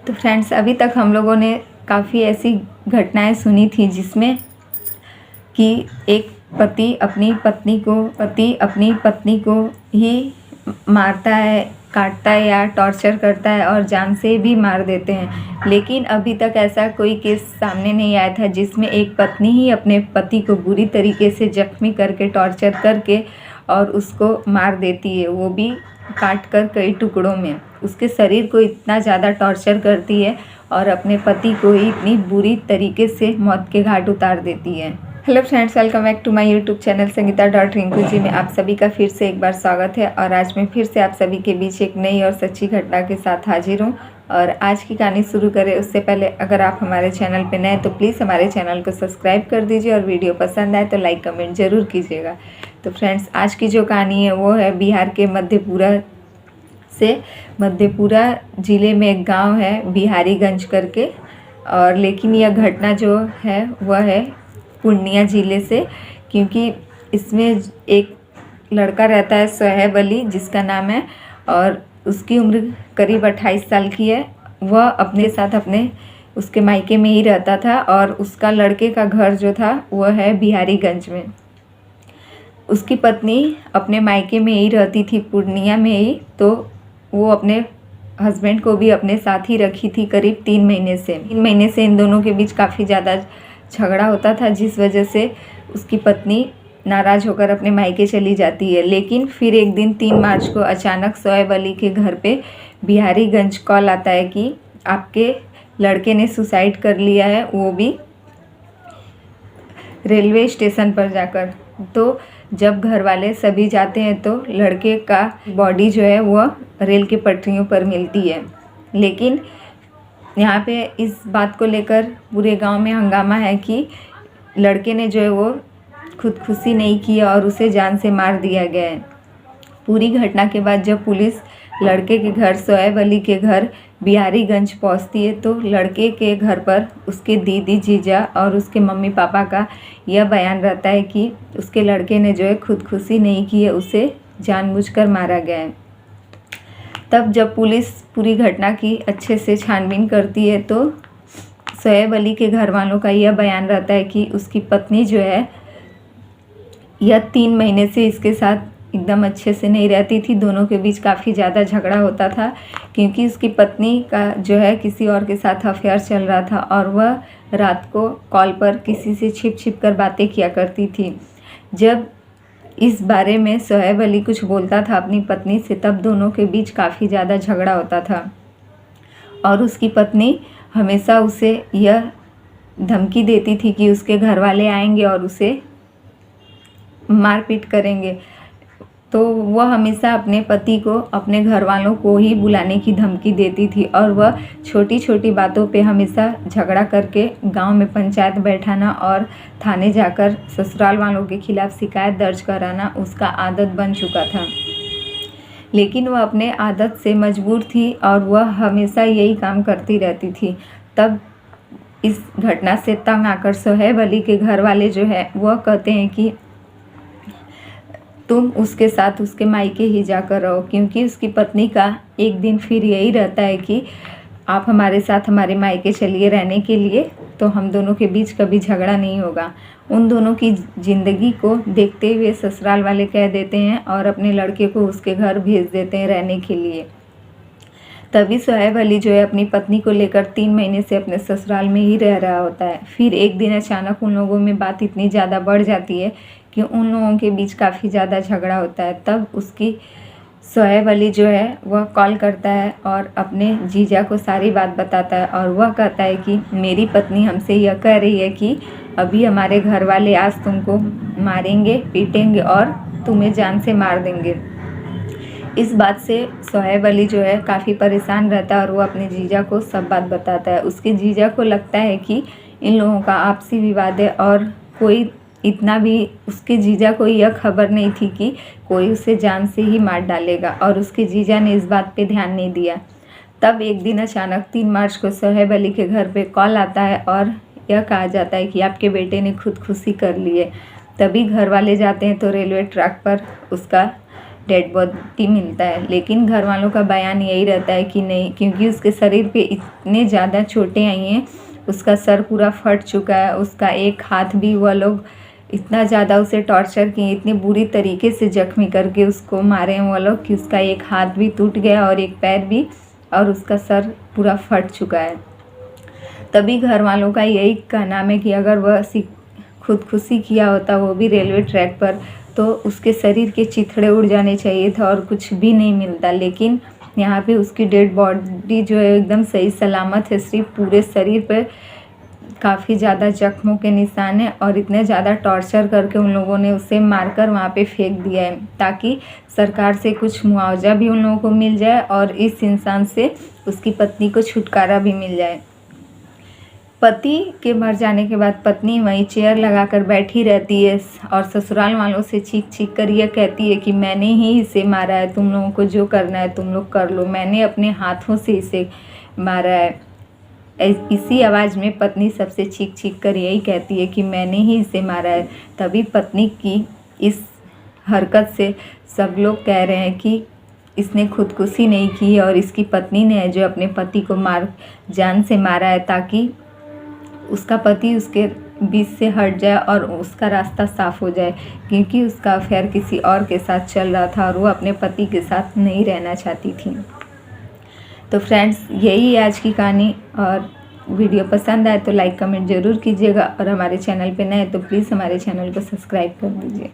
तो फ्रेंड्स, अभी तक हम लोगों ने काफ़ी ऐसी घटनाएं सुनी थी जिसमें कि एक पति अपनी पत्नी को ही मारता है, काटता है या टॉर्चर करता है और जान से भी मार देते हैं। लेकिन अभी तक ऐसा कोई केस सामने नहीं आया था जिसमें एक पत्नी ही अपने पति को बुरी तरीके से जख्मी करके, टॉर्चर करके और उसको मार देती है, वो भी काट कर कई टुकड़ों में। उसके शरीर को इतना ज़्यादा टॉर्चर करती है और अपने पति को ही इतनी बुरी तरीके से मौत के घाट उतार देती है। Hello friends, welcome back to my YouTube channel Sangeeta dot Rinku ji में आप सभी का फिर से एक बार स्वागत है। और आज मैं फिर से आप सभी के बीच एक नई और सच्ची घटना के साथ हाजिर हूँ। और आज की कहानी शुरू करें उससे पहले अगर आप हमारे चैनल पर नए तो प्लीज़ हमारे चैनल को सब्सक्राइब कर दीजिए और वीडियो पसंद आए तो लाइक कमेंट ज़रूर कीजिएगा। तो फ्रेंड्स, आज की जो कहानी है वो है बिहार के मधेपुरा ज़िले में एक गांव है बिहारीगंज करके। और लेकिन यह घटना जो है वह है पूर्णिया ज़िले से, क्योंकि इसमें एक लड़का रहता है सोहेब अली जिसका नाम है, और उसकी उम्र करीब 28 साल की है। वह अपने साथ उसके मायके में ही रहता था और उसका लड़के का घर जो था वह है बिहारीगंज में। उसकी पत्नी अपने मायके में ही रहती थी, पूर्णिया में ही। तो वो अपने हस्बैंड को भी अपने साथ ही रखी थी करीब 3 महीने से इन दोनों के बीच काफ़ी ज़्यादा झगड़ा होता था, जिस वजह से उसकी पत्नी नाराज़ होकर अपने मायके चली जाती है। लेकिन फिर एक दिन 3 मार्च को अचानक सोहेब अली के घर पे बिहारीगंज कॉल आता है कि आपके लड़के ने सुसाइड कर लिया है, वो भी रेलवे स्टेशन पर जाकर। तो जब घर वाले सभी जाते हैं तो लड़के का बॉडी जो है वह रेल की पटरियों पर मिलती है। लेकिन यहाँ पे इस बात को लेकर पूरे गांव में हंगामा है कि लड़के ने जो है वो खुदकुशी नहीं की और उसे जान से मार दिया गया है। पूरी घटना के बाद जब पुलिस लड़के के घर, सोहेब अली के घर बिहारीगंज पहुंचती है तो लड़के के घर पर उसके दीदी, जीजा और उसके मम्मी पापा का यह बयान रहता है कि उसके लड़के ने जो है खुदकुशी नहीं की है, उसे जानबूझकर मारा गया है। तब जब पुलिस पूरी घटना की अच्छे से छानबीन करती है तो सोहेब अली के घर वालों का यह बयान रहता है कि उसकी पत्नी जो है यह 3 महीने से इसके साथ एकदम अच्छे से नहीं रहती थी। दोनों के बीच काफ़ी ज़्यादा झगड़ा होता था क्योंकि उसकी पत्नी का जो है किसी और के साथ अफेयर चल रहा था और वह रात को कॉल पर किसी से छिप कर बातें किया करती थी। जब इस बारे में सोहेब अली कुछ बोलता था अपनी पत्नी से तब दोनों के बीच काफ़ी ज़्यादा झगड़ा होता था और उसकी पत्नी हमेशा उसे यह धमकी देती थी कि उसके घर वाले आएंगे और उसे मारपीट करेंगे। तो वह हमेशा अपने पति को अपने घर वालों को ही बुलाने की धमकी देती थी और वह छोटी छोटी बातों पे हमेशा झगड़ा करके गांव में पंचायत बैठाना और थाने जाकर ससुराल वालों के खिलाफ शिकायत दर्ज कराना उसका आदत बन चुका था। लेकिन वह अपने आदत से मजबूर थी और वह हमेशा यही काम करती रहती थी। तब इस घटना से तंग आकर सोहेब अली के घर वाले जो है वह कहते हैं कि तुम उसके साथ उसके मायके ही जाकर रहो, क्योंकि उसकी पत्नी का एक दिन फिर यही रहता है कि आप हमारे साथ हमारे मायके चलिए रहने के लिए, तो हम दोनों के बीच कभी झगड़ा नहीं होगा। उन दोनों की ज़िंदगी को देखते हुए ससुराल वाले कह देते हैं और अपने लड़के को उसके घर भेज देते हैं रहने के लिए। तभी सोहेब अली जो है अपनी पत्नी को लेकर 3 महीने से अपने ससुराल में ही रह रहा होता है। फिर एक दिन अचानक उन लोगों में बात इतनी ज़्यादा बढ़ जाती है कि उन लोगों के बीच काफ़ी ज़्यादा झगड़ा होता है। तब उसकी सोहेब अली जो है वह कॉल करता है और अपने जीजा को सारी बात बताता है और वह कहता है कि मेरी पत्नी हमसे यह कह रही है कि अभी हमारे घर वाले आज तुमको मारेंगे, पीटेंगे और तुम्हें जान से मार देंगे। इस बात से सोहेब अली जो है काफ़ी परेशान रहता है और वो अपने जीजा को सब बात बताता है। उसके जीजा को लगता है कि इन लोगों का आपसी विवाद है और कोई इतना भी उसके जीजा को यह खबर नहीं थी कि कोई उसे जान से ही मार डालेगा और उसके जीजा ने इस बात पे ध्यान नहीं दिया। तब एक दिन अचानक 3 मार्च को सोहेब अली के घर पे कॉल आता है और यह कहा जाता है कि आपके बेटे ने खुदकुशी कर ली है। तभी घर वाले जाते हैं तो रेलवे ट्रैक पर उसका डेड बॉडी मिलता है। लेकिन घर वालों का बयान यही रहता है कि नहीं, क्योंकि उसके शरीर पे इतने ज़्यादा चोटें आई हैं, उसका सर पूरा फट चुका है, उसका एक हाथ भी वह लोग इतना ज़्यादा उसे टॉर्चर किए, इतनी बुरी तरीके से जख्मी करके उसको मारे हैं वो लोग कि उसका एक हाथ भी टूट गया और एक पैर भी, और उसका सर पूरा फट चुका है। तभी घर वालों का यही कहना है कि अगर वह खुदकुशी किया होता, वो भी रेलवे ट्रैक पर, तो उसके शरीर के चिथड़े उड़ जाने चाहिए था और कुछ भी नहीं मिलता। लेकिन यहाँ पे उसकी डेड बॉडी जो है एकदम सही सलामत है, सिर्फ पूरे शरीर पर काफ़ी ज़्यादा जख्मों के निशान हैं और इतने ज़्यादा टॉर्चर करके उन लोगों ने उसे मारकर वहाँ पे फेंक दिया है, ताकि सरकार से कुछ मुआवजा भी उन लोगों को मिल जाए और इस इंसान से उसकी पत्नी को छुटकारा भी मिल जाए। पति के मर जाने के बाद पत्नी वहीं चेयर लगाकर बैठी रहती है और ससुराल वालों से चीख चीख कर यह कहती है कि मैंने ही इसे मारा है, तुम लोगों को जो करना है तुम लोग कर लो, मैंने अपने हाथों से इसे मारा है। इसी आवाज़ में पत्नी सबसे चीख चीख कर यही कहती है कि मैंने ही इसे मारा है। तभी पत्नी की इस हरकत से सब लोग कह रहे हैं कि इसने खुदकुशी नहीं की और इसकी पत्नी ने जो अपने पति को जान से मारा है, ताकि उसका पति उसके बीच से हट जाए और उसका रास्ता साफ हो जाए, क्योंकि उसका अफेयर किसी और के साथ चल रहा था और वो अपने पति के साथ नहीं रहना चाहती थी। तो फ्रेंड्स, यही है आज की कहानी, और वीडियो पसंद आए तो लाइक कमेंट ज़रूर कीजिएगा और हमारे चैनल पे नए तो प्लीज़ हमारे चैनल को सब्सक्राइब कर दीजिए।